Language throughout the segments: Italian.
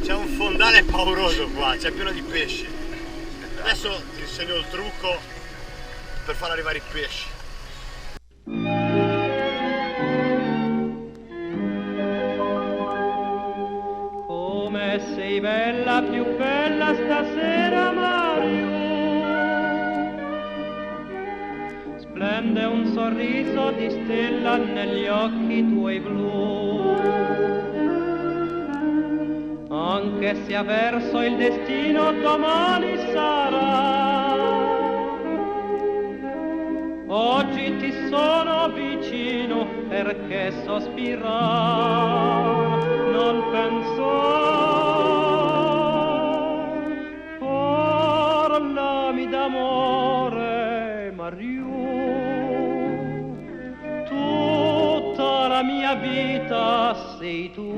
C'è un fondale pauroso qua, c'è pieno di pesci. Adesso ti insegno il trucco per far arrivare i pesci. Come sei bella, più bella stasera, Mario. Splende un sorriso di stella negli occhi tuoi blu. Anche se avverso il destino domani sarà, oggi ti sono vicino perché sospirar non pensar. Parlami d'amore, Mario, tutta la mia vita sei tu.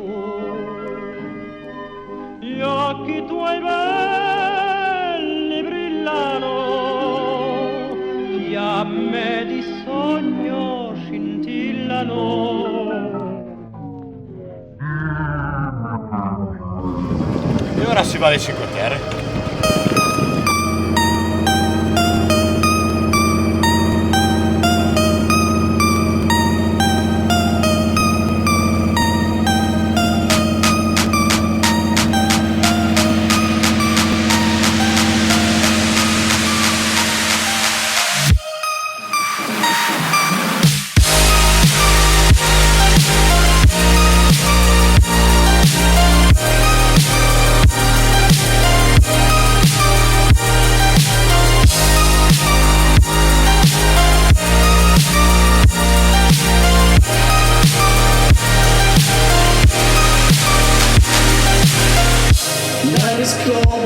Gli occhi tuoi belli brillano, fiamme di sogno scintillano. E ora si va alle Cinque Terre.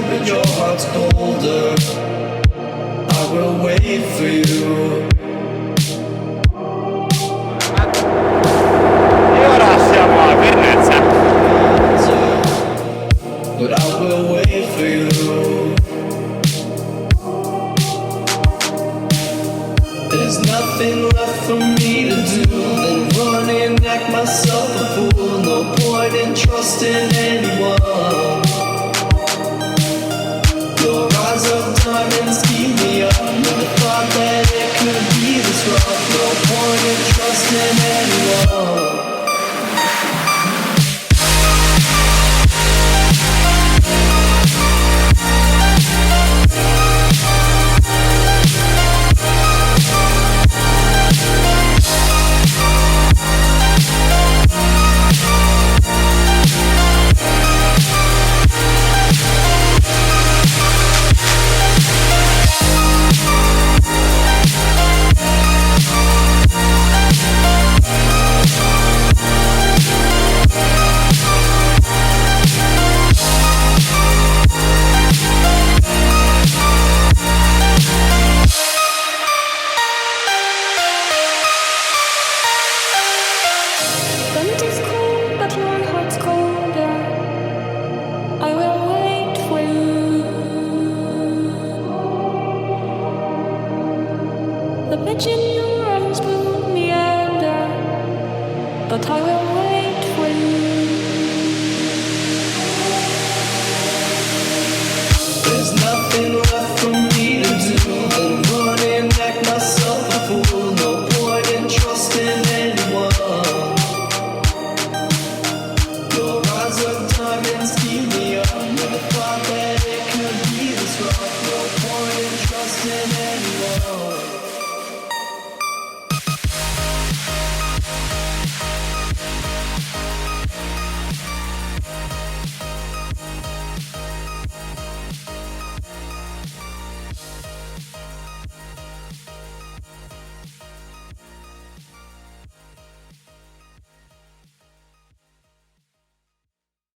But your heart's colder. I will wait for you. E ora siamo a Venezia. But I will wait for you. There's nothing left for me to do than run and act myself a fool. No point in trusting anyone. Your eyes of diamonds keep me up. Never thought that it could be this rough. No point in trusting anyone. Watching your eyes will meander, but I